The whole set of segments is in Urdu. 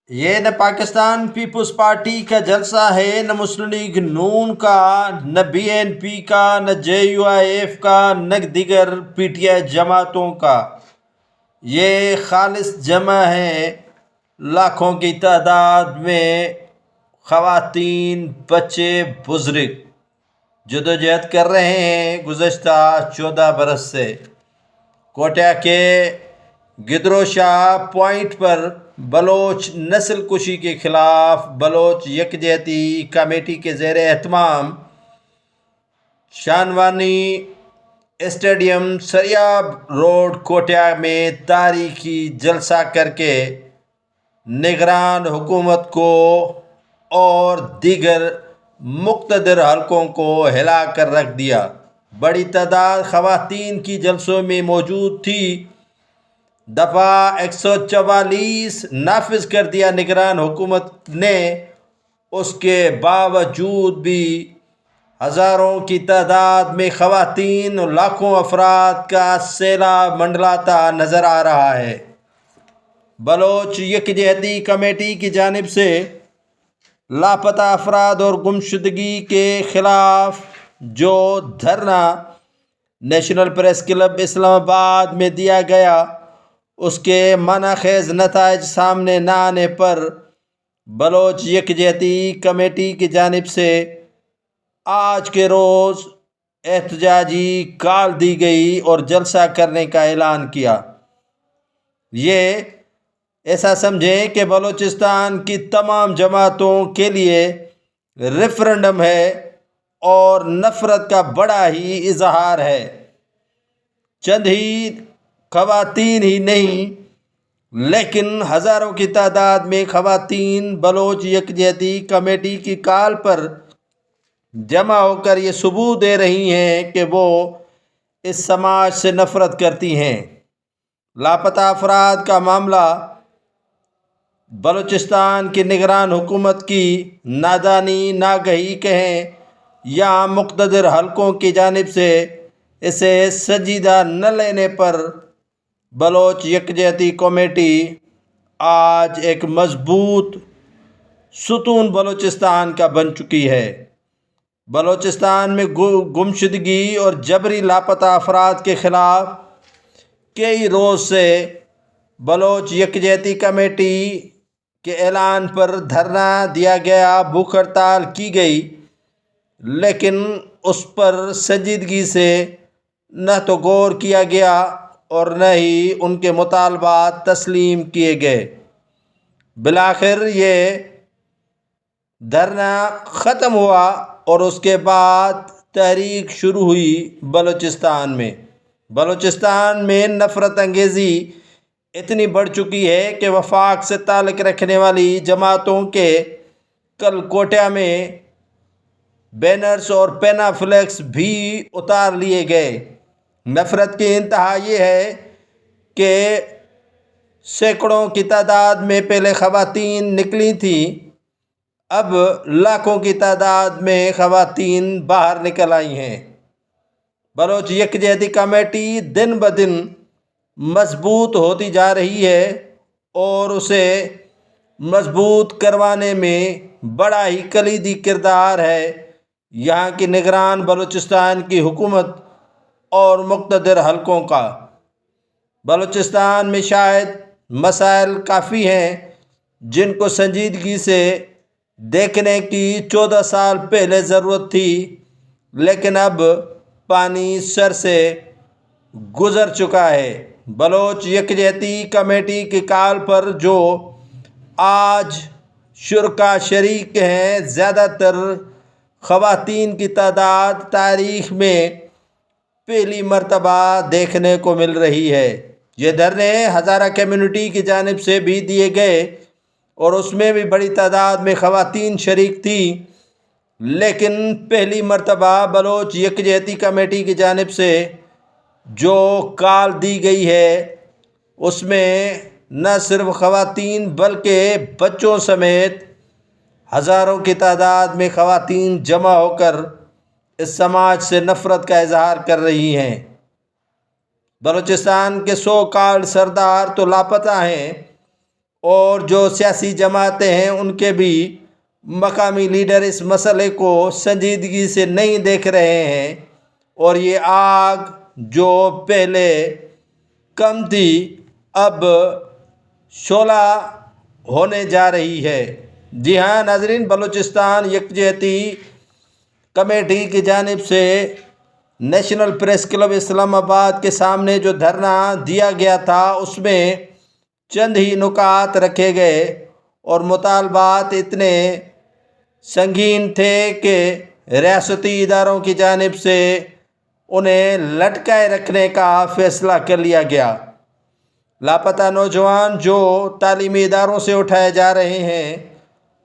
یہ نہ پاکستان پیپلز پارٹی کا جلسہ ہے، نہ مسلم لیگ نون کا، نہ بی این پی کا، نہ جے یو آئی ایف کا، نہ دیگر پی ٹی آئی جماعتوں کا۔ یہ خالص جمع ہے لاکھوں کی تعداد میں خواتین، بچے، بزرگ جدوجہد کر رہے ہیں گزشتہ 14 برس سے۔ کوٹہ کے گدروشاہ پوائنٹ پر بلوچ نسل کشی کے خلاف بلوچ یکجہتی کمیٹی کے زیر اہتمام شانوانی اسٹیڈیم سریاب روڈ کوٹہ میں تاریخی جلسہ کر کے نگران حکومت کو اور دیگر مقتدر حلقوں کو ہلا کر رکھ دیا۔ بڑی تعداد خواتین کی جلسوں میں موجود تھی۔ دفعہ 144 نافذ کر دیا نگران حکومت نے، اس کے باوجود بھی ہزاروں کی تعداد میں خواتین اور لاکھوں افراد کا سیلاب منڈلاتا نظر آ رہا ہے۔ بلوچ یکجہتی کمیٹی کی جانب سے لاپتہ افراد اور گمشدگی کے خلاف جو دھرنا نیشنل پریس کلب اسلام آباد میں دیا گیا، اس کے منع خیز نتائج سامنے نہ آنے پر بلوچ یکجہتی کمیٹی کی جانب سے آج کے روز احتجاجی کال دی گئی اور جلسہ کرنے کا اعلان کیا۔ یہ ایسا سمجھیں کہ بلوچستان کی تمام جماعتوں کے لیے ریفرنڈم ہے اور نفرت کا بڑا ہی اظہار ہے۔ چند ہی خواتین ہی نہیں لیکن ہزاروں کی تعداد میں خواتین بلوچ یکجہتی کمیٹی کی کال پر جمع ہو کر یہ ثبوت دے رہی ہیں کہ وہ اس سماج سے نفرت کرتی ہیں۔ لاپتہ افراد کا معاملہ بلوچستان کی نگران حکومت کی نادانی، ناگہی کہیں یا مقتدر حلقوں کی جانب سے اسے سنجیدہ نہ لینے پر بلوچ یکجہتی کمیٹی آج ایک مضبوط ستون بلوچستان کا بن چکی ہے۔ بلوچستان میں گمشدگی اور جبری لاپتہ افراد کے خلاف کئی روز سے بلوچ یکجہتی کمیٹی کے اعلان پر دھرنا دیا گیا، بھوک ہڑتال کی گئی، لیکن اس پر سنجیدگی سے نہ تو غور کیا گیا اور نہ ہی ان کے مطالبات تسلیم کیے گئے۔ بالآخر یہ دھرنا ختم ہوا اور اس کے بعد تحریک شروع ہوئی بلوچستان میں نفرت انگیزی اتنی بڑھ چکی ہے کہ وفاق سے تعلق رکھنے والی جماعتوں کے کل کوٹہ میں بینرز اور پینا فلیکس بھی اتار لیے گئے۔ نفرت کی انتہا یہ ہے کہ سینکڑوں کی تعداد میں پہلے خواتین نکلی تھیں، اب لاکھوں کی تعداد میں خواتین باہر نکل آئی ہیں۔ بلوچ یکجہتی کمیٹی دن بدن مضبوط ہوتی جا رہی ہے اور اسے مضبوط کروانے میں بڑا ہی کلیدی کردار ہے یہاں کی نگران بلوچستان کی حکومت اور مقتدر حلقوں کا۔ بلوچستان میں شاید مسائل کافی ہیں جن کو سنجیدگی سے دیکھنے کی 14 سال پہلے ضرورت تھی، لیکن اب پانی سر سے گزر چکا ہے۔ بلوچ یکجہتی کمیٹی کی کال پر جو آج شرکا شریک ہیں، زیادہ تر خواتین کی تعداد تاریخ میں پہلی مرتبہ دیکھنے کو مل رہی ہے۔ یہ دھرنے ہزارہ کمیونٹی کی جانب سے بھی دیے گئے اور اس میں بھی بڑی تعداد میں خواتین شریک تھیں، لیکن پہلی مرتبہ بلوچ یکجہتی کمیٹی کی جانب سے جو کال دی گئی ہے اس میں نہ صرف خواتین بلکہ بچوں سمیت ہزاروں کی تعداد میں خواتین جمع ہو کر اس سماج سے نفرت کا اظہار کر رہی ہیں۔ بلوچستان کے سو کال سردار تو لاپتہ ہیں اور جو سیاسی جماعتیں ہیں ان کے بھی مقامی لیڈر اس مسئلے کو سنجیدگی سے نہیں دیکھ رہے ہیں، اور یہ آگ جو پہلے کم تھی اب شعلہ ہونے جا رہی ہے۔ جی ہاں ناظرین، بلوچستان یکجہتی کمیٹی کی جانب سے نیشنل پریس کلب اسلام آباد کے سامنے جو دھرنا دیا گیا تھا اس میں چند ہی نکات رکھے گئے، اور مطالبات اتنے سنگین تھے کہ ریاستی اداروں کی جانب سے انہیں لٹکائے رکھنے کا فیصلہ کر لیا گیا۔ لاپتہ نوجوان جو تعلیمی اداروں سے اٹھائے جا رہے ہیں،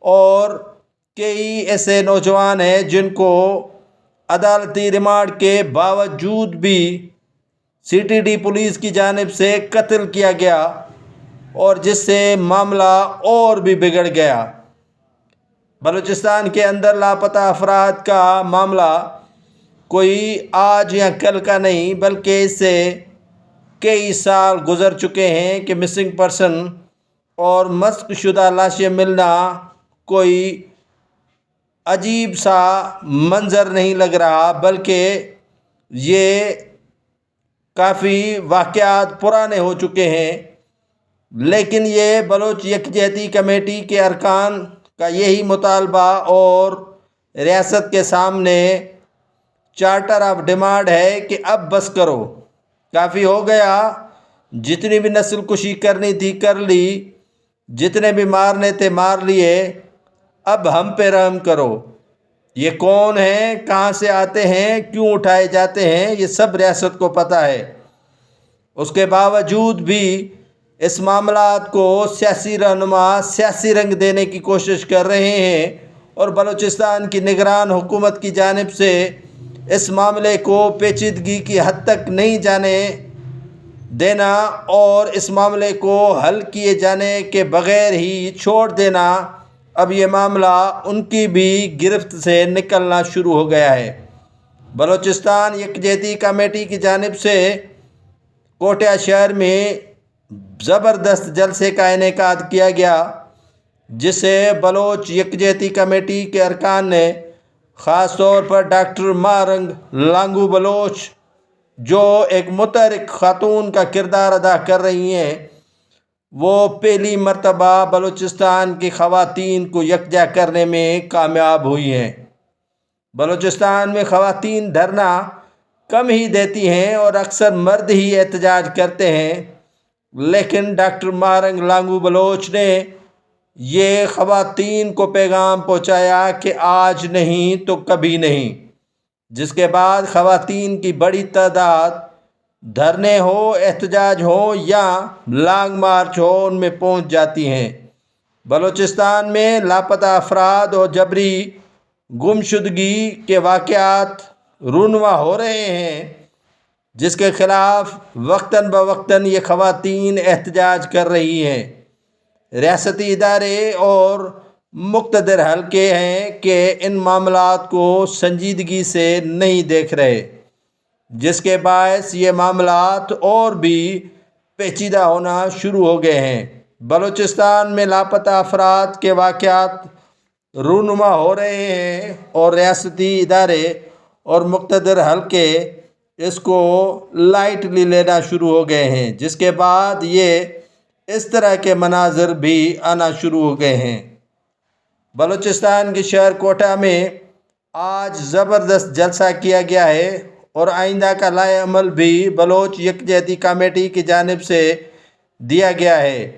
اور کئی ایسے نوجوان ہیں جن کو عدالتی ریمانڈ کے باوجود بھی سی ٹی ڈی پولیس کی جانب سے قتل کیا گیا، اور جس سے معاملہ اور بھی بگڑ گیا۔ بلوچستان کے اندر لاپتہ افراد کا معاملہ کوئی آج یا کل کا نہیں، بلکہ اس سے کئی سال گزر چکے ہیں کہ مسنگ پرسن اور مسخ شدہ لاشیں ملنا کوئی عجیب سا منظر نہیں لگ رہا، بلکہ یہ کافی واقعات پرانے ہو چکے ہیں۔ لیکن یہ بلوچ یکجہتی کمیٹی کے ارکان کا یہی مطالبہ اور ریاست کے سامنے چارٹر آف ڈیمانڈ ہے کہ اب بس کرو، کافی ہو گیا، جتنی بھی نسل کشی کرنی تھی کر لی، جتنے بھی مارنے تھے مار لیے، اب ہم پہ رحم کرو۔ یہ کون ہیں، کہاں سے آتے ہیں، کیوں اٹھائے جاتے ہیں، یہ سب ریاست کو پتہ ہے۔ اس کے باوجود بھی اس معاملات کو سیاسی رہنما سیاسی رنگ دینے کی کوشش کر رہے ہیں، اور بلوچستان کی نگران حکومت کی جانب سے اس معاملے کو پیچیدگی کی حد تک نہیں جانے دینا، اور اس معاملے کو حل کیے جانے کے بغیر ہی چھوڑ دینا۔ اب یہ معاملہ ان کی بھی گرفت سے نکلنا شروع ہو گیا ہے۔ بلوچستان یکجہتی کمیٹی کی جانب سے کوٹیا شہر میں زبردست جلسے کا انعقاد کیا گیا، جسے بلوچ یکجہتی کمیٹی کے ارکان نے خاص طور پر ڈاکٹر مارنگ لانگو بلوچ جو ایک متحرک خاتون کا کردار ادا کر رہی ہیں، وہ پہلی مرتبہ بلوچستان کی خواتین کو یکجا کرنے میں کامیاب ہوئی ہیں۔ بلوچستان میں خواتین دھرنا کم ہی دیتی ہیں اور اکثر مرد ہی احتجاج کرتے ہیں، لیکن ڈاکٹر مارنگ لانگو بلوچ نے یہ خواتین کو پیغام پہنچایا کہ آج نہیں تو کبھی نہیں، جس کے بعد خواتین کی بڑی تعداد دھرنے ہو، احتجاج ہو یا لانگ مارچ ہو ان میں پہنچ جاتی ہیں۔ بلوچستان میں لاپتہ افراد اور جبری گمشدگی کے واقعات رونما ہو رہے ہیں، جس کے خلاف وقتاً بوقتاً یہ خواتین احتجاج کر رہی ہیں۔ ریاستی ادارے اور مقتدر حلقے ہیں کہ ان معاملات کو سنجیدگی سے نہیں دیکھ رہے، جس کے باعث یہ معاملات اور بھی پیچیدہ ہونا شروع ہو گئے ہیں۔ بلوچستان میں لاپتہ افراد کے واقعات رونما ہو رہے ہیں، اور ریاستی ادارے اور مقتدر حلقے اس کو لائٹلی لینا شروع ہو گئے ہیں، جس کے بعد یہ اس طرح کے مناظر بھی آنا شروع ہو گئے ہیں۔ بلوچستان کے شہر کوٹہ میں آج زبردست جلسہ کیا گیا ہے، اور آئندہ کا لائحہ عمل بھی بلوچ یکجہتی کمیٹی کی جانب سے دیا گیا ہے۔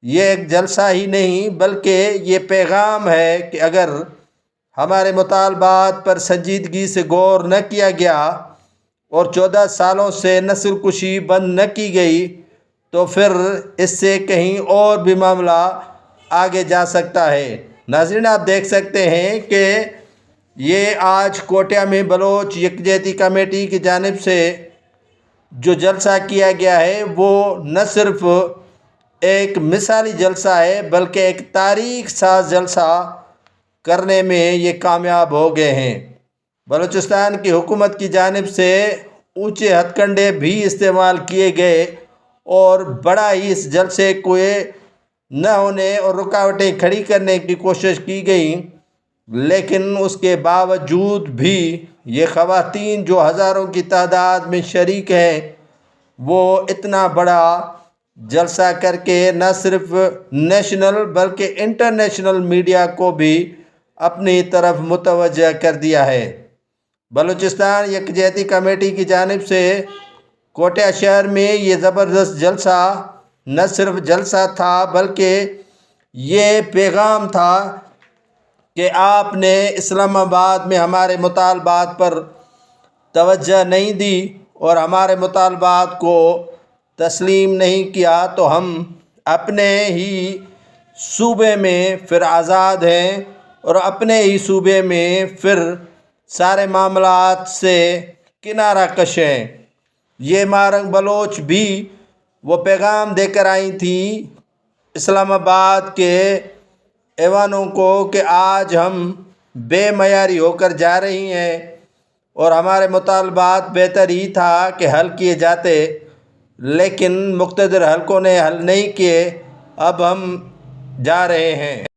یہ ایک جلسہ ہی نہیں بلکہ یہ پیغام ہے کہ اگر ہمارے مطالبات پر سنجیدگی سے غور نہ کیا گیا اور 14 سالوں سے نسل کشی بند نہ کی گئی تو پھر اس سے کہیں اور بھی معاملہ آگے جا سکتا ہے۔ ناظرین، آپ دیکھ سکتے ہیں کہ یہ آج کوٹیا میں بلوچ یکجہتی کمیٹی کی جانب سے جو جلسہ کیا گیا ہے وہ نہ صرف ایک مثالی جلسہ ہے بلکہ ایک تاریخ ساز جلسہ کرنے میں یہ کامیاب ہو گئے ہیں۔ بلوچستان کی حکومت کی جانب سے اونچے ہتھ کنڈے بھی استعمال کیے گئے، اور بڑا ہی اس جلسے کو نہ ہونے اور رکاوٹیں کھڑی کرنے کی کوشش کی گئی، لیکن اس کے باوجود بھی یہ خواتین جو ہزاروں کی تعداد میں شریک ہیں، وہ اتنا بڑا جلسہ کر کے نہ صرف نیشنل بلکہ انٹرنیشنل میڈیا کو بھی اپنی طرف متوجہ کر دیا ہے۔ بلوچستان یکجہتی کمیٹی کی جانب سے کوٹیا شہر میں یہ زبردست جلسہ نہ صرف جلسہ تھا بلکہ یہ پیغام تھا کہ آپ نے اسلام آباد میں ہمارے مطالبات پر توجہ نہیں دی اور ہمارے مطالبات کو تسلیم نہیں کیا، تو ہم اپنے ہی صوبے میں پھر آزاد ہیں اور اپنے ہی صوبے میں پھر سارے معاملات سے کنارہ کش ہیں۔ یہ مارنگ بلوچ بھی وہ پیغام دے کر آئی تھیں اسلام آباد کے ایوانوں کو کہ آج ہم بے معیاری ہو کر جا رہی ہیں اور ہمارے مطالبات بہتر ہی تھا کہ حل کیے جاتے، لیکن مقتدر حلقوں نے حل نہیں کیے، اب ہم جا رہے ہیں۔